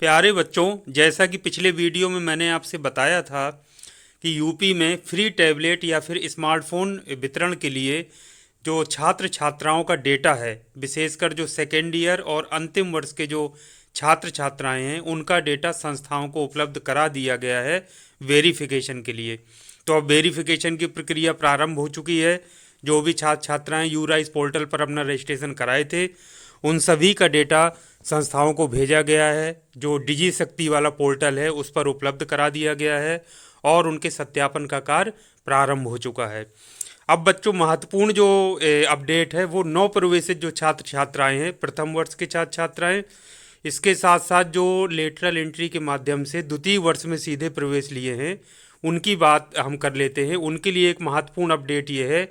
प्यारे बच्चों, जैसा कि पिछले वीडियो में मैंने आपसे बताया था कि यूपी में फ्री टैबलेट या फिर स्मार्टफोन वितरण के लिए जो छात्र छात्राओं का डेटा है, विशेषकर जो सेकेंड ईयर और अंतिम वर्ष के जो छात्र छात्राएं हैं, उनका डेटा संस्थाओं को उपलब्ध करा दिया गया है वेरिफिकेशन के लिए। तो अब वेरिफिकेशन की प्रक्रिया प्रारंभ हो चुकी है। जो भी छात्र छात्राएं यूराइस पोर्टल पर अपना रजिस्ट्रेशन कराए थे, उन सभी का डेटा संस्थाओं को भेजा गया है। जो डिजी शक्ति वाला पोर्टल है, उस पर उपलब्ध करा दिया गया है और उनके सत्यापन का कार्य प्रारंभ हो चुका है। अब बच्चों, महत्वपूर्ण जो अपडेट है वो नव प्रवेशित जो छात्र छात्राएं हैं, प्रथम वर्ष के छात्र छात्राएं, इसके साथ साथ जो लेटरल एंट्री के माध्यम से द्वितीय वर्ष में सीधे प्रवेश लिए हैं, उनकी बात हम कर लेते हैं। उनके लिए एक महत्वपूर्ण अपडेट ये है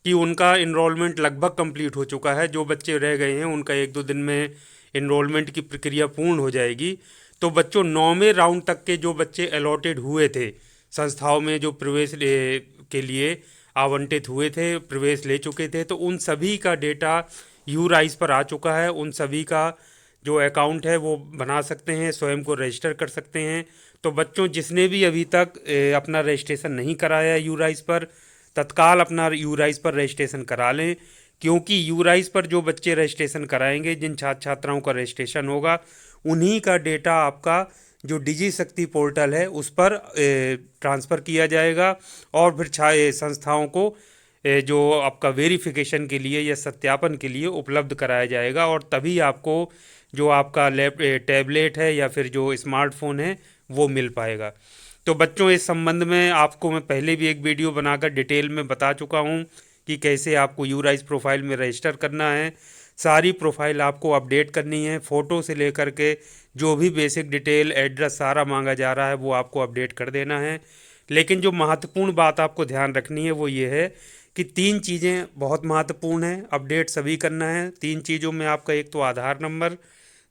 कि उनका इनरोलमेंट लगभग कंप्लीट हो चुका है। जो बच्चे रह गए हैं, उनका एक दो दिन में इनरोलमेंट की प्रक्रिया पूर्ण हो जाएगी। तो बच्चों, 9वें राउंड तक के जो बच्चे अलॉटेड हुए थे संस्थाओं में, जो प्रवेश के लिए आवंटित हुए थे, प्रवेश ले चुके थे, तो उन सभी का डेटा यूराइस पर आ चुका है। उन सभी का जो अकाउंट है वो बना सकते हैं, स्वयं को रजिस्टर कर सकते हैं। तो बच्चों, जिसने भी अभी तक अपना रजिस्ट्रेशन नहीं कराया है यूराइस पर, तत्काल अपना यूराइस पर रजिस्ट्रेशन करा लें, क्योंकि यूराइस पर जो बच्चे रजिस्ट्रेशन कराएंगे, जिन छात्र छात्राओं का रजिस्ट्रेशन होगा, उन्हीं का डेटा आपका जो डिजी शक्ति पोर्टल है उस पर ट्रांसफ़र किया जाएगा और फिर संस्थाओं को जो आपका वेरिफिकेशन के लिए या सत्यापन के लिए उपलब्ध कराया जाएगा। और तभी आपको जो आपका टैबलेट है या फिर जो स्मार्टफोन है वो मिल पाएगा। तो बच्चों, इस संबंध में आपको मैं पहले भी एक वीडियो बनाकर डिटेल में बता चुका हूँ कि कैसे आपको यूराइस प्रोफाइल में रजिस्टर करना है। सारी प्रोफाइल आपको अपडेट करनी है, फ़ोटो से लेकर के जो भी बेसिक डिटेल, एड्रेस सारा मांगा जा रहा है वो आपको अपडेट कर देना है। लेकिन जो महत्वपूर्ण बात आपको ध्यान रखनी है वो ये है कि 3 चीज़ें बहुत महत्वपूर्ण हैं, अपडेट सभी करना है। 3 चीज़ों में आपका एक तो आधार नंबर,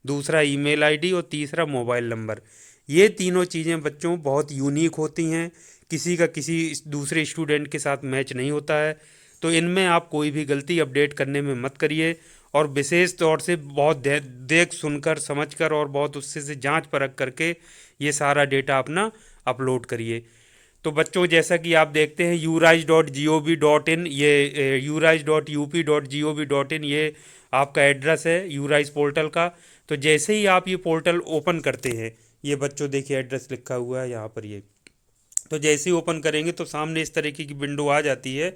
दूसरा ईमेल आईडी और तीसरा मोबाइल नंबर। ये तीनों चीज़ें बच्चों बहुत यूनिक होती हैं, किसी का किसी दूसरे स्टूडेंट के साथ मैच नहीं होता है। तो इनमें आप कोई भी गलती अपडेट करने में मत करिए और विशेष तौर से बहुत देख सुनकर समझकर और बहुत उससे से जांच परख करके ये सारा डेटा अपना अपलोड करिए। तो बच्चों, जैसा कि आप देखते हैं urice.gov.in, ये urice.up.gov.in, ये आपका एड्रेस है यूराइस पोर्टल का। तो जैसे ही आप ये पोर्टल ओपन करते हैं, ये बच्चों देखिए एड्रेस लिखा हुआ है यहाँ पर ये। तो जैसे ही ओपन करेंगे तो सामने इस तरीके की विंडो आ जाती है।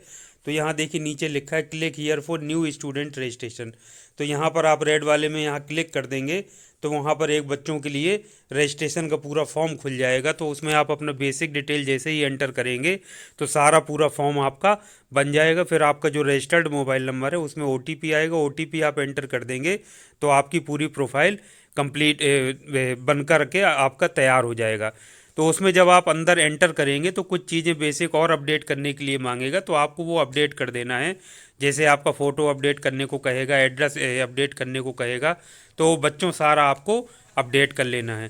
तो यहाँ देखिए नीचे लिखा है click here for new student registration. तो यहाँ पर आप रेड वाले में यहाँ क्लिक कर देंगे तो वहाँ पर एक बच्चों के लिए रजिस्ट्रेशन का पूरा फॉर्म खुल जाएगा। तो उसमें आप अपना बेसिक डिटेल जैसे ही एंटर करेंगे तो सारा पूरा फॉर्म आपका बन जाएगा। फिर आपका जो रजिस्टर्ड मोबाइल नंबर है उसमें ओटीपी आएगा, ओटीपी आप एंटर कर देंगे तो आपकी पूरी प्रोफाइल कंप्लीट बन कर के आपका तैयार हो जाएगा। तो उसमें जब आप अंदर एंटर करेंगे तो कुछ चीज़ें बेसिक और अपडेट करने के लिए मांगेगा, तो आपको वो अपडेट कर देना है। जैसे आपका फ़ोटो अपडेट करने को कहेगा, एड्रेस अपडेट करने को कहेगा, तो बच्चों सारा आपको अपडेट कर लेना है।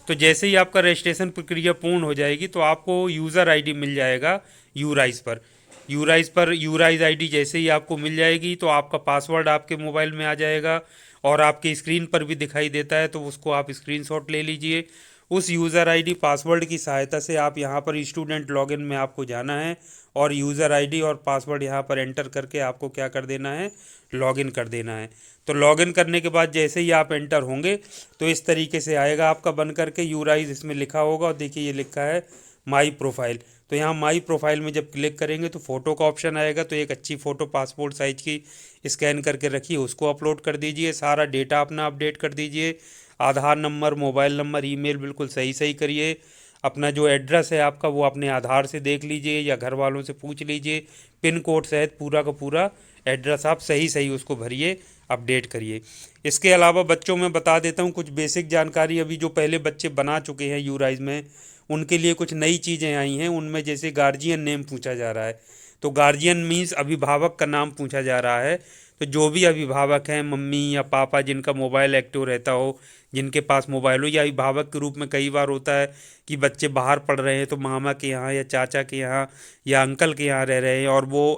तो जैसे ही आपका रजिस्ट्रेशन प्रक्रिया पूर्ण हो जाएगी तो आपको यूज़र आईडी मिल जाएगा यूराइस पर। यूराइस आईडी जैसे ही आपको मिल जाएगी तो आपका पासवर्ड आपके मोबाइल में आ जाएगा और आपकी स्क्रीन पर भी दिखाई देता है, तो उसको आप स्क्रीनशॉट ले लीजिए। उस यूज़र आईडी पासवर्ड की सहायता से आप यहाँ पर स्टूडेंट लॉगिन में आपको जाना है और यूज़र आईडी और पासवर्ड यहाँ पर एंटर करके आपको क्या कर देना है, लॉगिन कर देना है। तो लॉगिन करने के बाद जैसे ही आप एंटर होंगे तो इस तरीके से आएगा आपका बन करके यूराइस, इसमें लिखा होगा और देखिए ये लिखा है माई प्रोफाइल। तो यहाँ माई प्रोफाइल में जब क्लिक करेंगे तो फ़ोटो का ऑप्शन आएगा। तो एक अच्छी फ़ोटो पासपोर्ट साइज की स्कैन करके रखिए, उसको अपलोड कर दीजिए। सारा डेटा अपना अपडेट कर दीजिए, आधार नंबर, मोबाइल नंबर, ईमेल बिल्कुल सही सही करिए। अपना जो एड्रेस है आपका वो अपने आधार से देख लीजिए या घर वालों से पूछ लीजिए, पिन कोड सहित पूरा का पूरा एड्रेस आप सही सही उसको भरिए, अपडेट करिए। इसके अलावा बच्चों मैं बता देता हूँ कुछ बेसिक जानकारी। अभी जो पहले बच्चे बना चुके हैं यूराइज में, उनके लिए कुछ नई चीज़ें आई हैं। उनमें जैसे गार्जियन नेम पूछा जा रहा है, तो गार्जियन मीन्स अभिभावक का नाम पूछा जा रहा है। तो जो भी अभिभावक हैं, मम्मी या पापा जिनका मोबाइल एक्टिव रहता हो, जिनके पास मोबाइल हो, या अभिभावक के रूप में कई बार होता है कि बच्चे बाहर पढ़ रहे हैं तो मामा के यहाँ या चाचा के यहाँ या अंकल के यहाँ रह रहे हैं और वो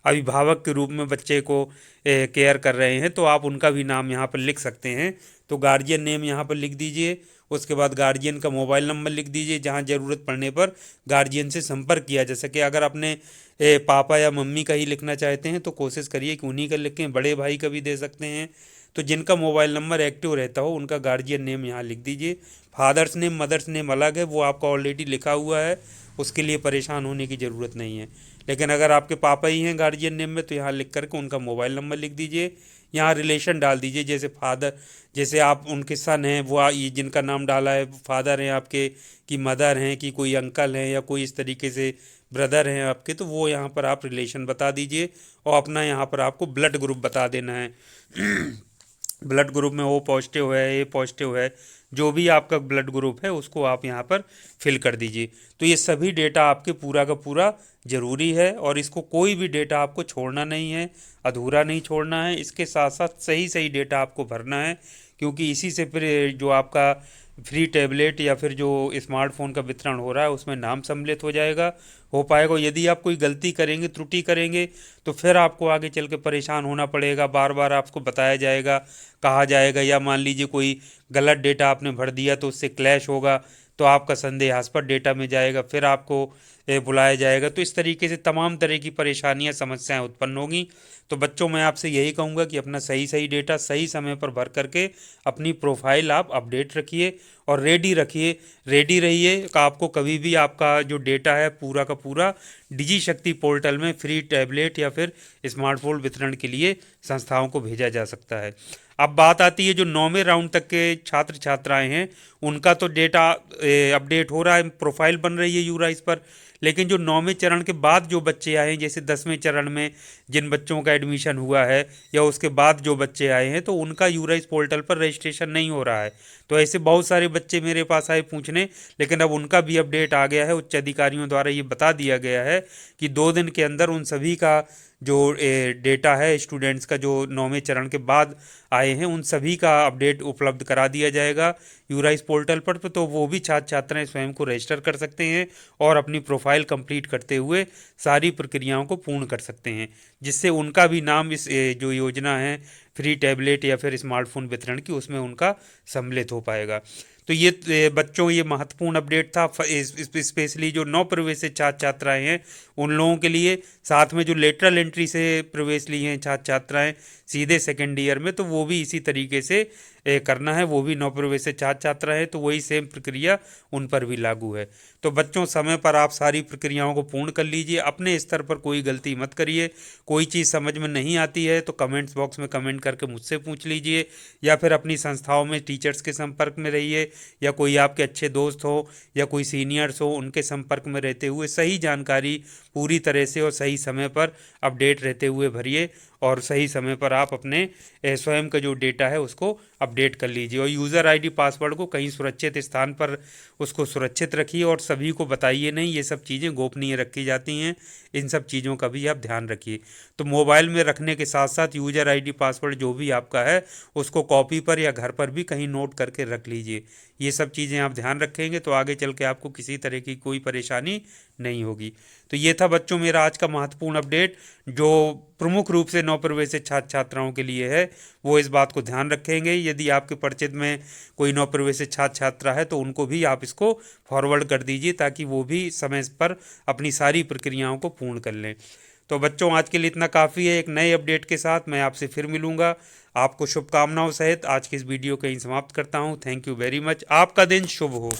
अभिभावक के रूप में बच्चे को केयर कर रहे हैं, तो आप उनका भी नाम यहाँ पर लिख सकते हैं। तो गार्जियन नेम यहाँ पर लिख दीजिए, उसके बाद गार्जियन का मोबाइल नंबर लिख दीजिए, जहाँ ज़रूरत पड़ने पर गार्जियन से संपर्क किया जा सके। अगर अपने पापा या मम्मी का ही लिखना चाहते हैं तो कोशिश करिए कि उन्हीं का लिखें, बड़े भाई का भी दे सकते हैं। तो जिनका मोबाइल नंबर एक्टिव रहता हो उनका गार्जियन नेम यहाँ लिख दीजिए। फादर्स नेम मदर्स नेम अलग है, वो आपका ऑलरेडी लिखा हुआ है, उसके लिए परेशान होने की ज़रूरत नहीं है। लेकिन अगर आपके पापा ही हैं गार्जियन नेम में तो यहाँ लिख करके उनका मोबाइल नंबर लिख दीजिए। यहाँ रिलेशन डाल दीजिए, जैसे फादर, जैसे आप उनके सन हैं, वो ये जिनका नाम डाला है फादर हैं आपके, कि मदर हैं, कि कोई अंकल हैं, या कोई इस तरीके से ब्रदर हैं आपके, तो वो यहाँ पर आप रिलेशन बता दीजिए। और अपना यहाँ पर आपको ब्लड ग्रुप बता देना है। ब्लड ग्रुप में ओ पॉजिटिव है, ए पॉजिटिव है, जो भी आपका ब्लड ग्रुप है उसको आप यहाँ पर फिल कर दीजिए। तो ये सभी डेटा आपके पूरा का पूरा ज़रूरी है, और इसको कोई भी डेटा आपको छोड़ना नहीं है, अधूरा नहीं छोड़ना है। इसके साथ साथ सही सही डेटा आपको भरना है, क्योंकि इसी से फिर जो आपका फ्री टैबलेट या फिर जो स्मार्टफोन का वितरण हो रहा है उसमें नाम सम्मिलित हो पाएगा। यदि आप कोई गलती करेंगे, त्रुटि करेंगे, तो फिर आपको आगे चल के परेशान होना पड़ेगा, बार बार आपको बताया जाएगा, कहा जाएगा, या मान लीजिए कोई गलत डेटा आपने भर दिया तो उससे क्लैश होगा, तो आपका संदेहास्पद डेटा में जाएगा, फिर आपको बुलाया जाएगा। तो इस तरीके से तमाम तरह की परेशानियां, समस्याएं उत्पन्न होंगी। तो बच्चों, मैं आपसे यही कहूँगा कि अपना सही सही डेटा सही समय पर भर करके अपनी प्रोफाइल आप अपडेट रखिए और रेडी रखिए, रेडी रहिए कि आपको कभी भी आपका जो डेटा है पूरा का पूरा डिजी शक्ति पोर्टल में फ्री टैबलेट या फिर स्मार्टफोन वितरण के लिए संस्थाओं को भेजा जा सकता है। अब बात आती है जो 9वें राउंड तक के छात्र छात्राएं हैं, उनका तो डेटा अपडेट हो रहा है, प्रोफाइल बन रही है यूराइस पर। लेकिन जो 9वें चरण के बाद जो बच्चे आए हैं, जैसे 10वें चरण में जिन बच्चों का एडमिशन हुआ है या उसके बाद जो बच्चे आए हैं, तो उनका यूराइस पोर्टल पर रजिस्ट्रेशन नहीं हो रहा है। तो ऐसे बहुत सारे बच्चे मेरे पास आए पूछने, लेकिन अब उनका भी अपडेट आ गया है। उच्च अधिकारियों द्वारा ये बता दिया गया है कि 2 दिन के अंदर उन सभी का जो डेटा है स्टूडेंट्स का जो 9वें चरण के बाद आए हैं, उन सभी का अपडेट उपलब्ध करा दिया जाएगा यूराइस पोर्टल पर। तो वो भी छात्र छात्राएं स्वयं को रजिस्टर कर सकते हैं और अपनी प्रोफाइल कंप्लीट करते हुए सारी प्रक्रियाओं को पूर्ण कर सकते हैं, जिससे उनका भी नाम इस जो योजना है फ्री टैबलेट या फिर स्मार्टफोन वितरण की, उसमें उनका सम्मिलित हो पाएगा। तो ये बच्चों, ये महत्वपूर्ण अपडेट था, स्पेशली जो नव प्रवेशित छात्र छात्राएं हैं उन लोगों के लिए। साथ में जो लेटरल एंट्री से प्रवेश लिए हैं छात्र छात्राएं सीधे सेकेंड ईयर में, तो वो भी इसी तरीके से करना है, वो भी नव प्रवेशित छात्र छात्रा है, तो वही सेम प्रक्रिया उन पर भी लागू है। तो बच्चों, समय पर आप सारी प्रक्रियाओं को पूर्ण कर लीजिए, अपने स्तर पर कोई गलती मत करिए। कोई चीज़ समझ में नहीं आती है तो कमेंट्स बॉक्स में कमेंट करके मुझसे पूछ लीजिए, या फिर अपनी संस्थाओं में टीचर्स के संपर्क में रहिए, या कोई आपके अच्छे दोस्त हो या कोई सीनियर्स हो, उनके संपर्क में रहते हुए सही जानकारी पूरी तरह से और सही समय पर अपडेट रहते हुए भरिए, और सही समय पर आप अपने स्वयं का जो डेटा है उसको अपडेट कर लीजिए। और यूज़र आईडी पासवर्ड को कहीं सुरक्षित स्थान पर उसको सुरक्षित रखिए, और सभी को बताइए नहीं, ये सब चीज़ें गोपनीय रखी जाती हैं, इन सब चीज़ों का भी आप ध्यान रखिए। तो मोबाइल में रखने के साथ साथ यूज़र आईडी पासवर्ड जो भी आपका है उसको कॉपी पर या घर पर भी कहीं नोट करके रख लीजिए। ये सब चीज़ें आप ध्यान रखेंगे तो आगे चल के आपको किसी तरह की कोई परेशानी नहीं होगी। तो ये था बच्चों मेरा आज का महत्वपूर्ण अपडेट, जो प्रमुख रूप से नवप्रवेशित छात्र छात्राओं के लिए है। वो इस बात को ध्यान रखेंगे, यदि आपके परिचित में कोई नवप्रवेशित छात्र छात्रा है तो उनको भी आप इसको फॉरवर्ड कर दीजिए, ताकि वो भी समय पर अपनी सारी प्रक्रियाओं को पूर्ण कर लें। तो बच्चों, आज के लिए इतना काफ़ी है। एक नए अपडेट के साथ मैं आपसे फिर मिलूंगा। आपको शुभकामनाओं सहित आज की इस वीडियो को यहीं समाप्त करता हूं। Thank you very much. आपका दिन शुभ हो।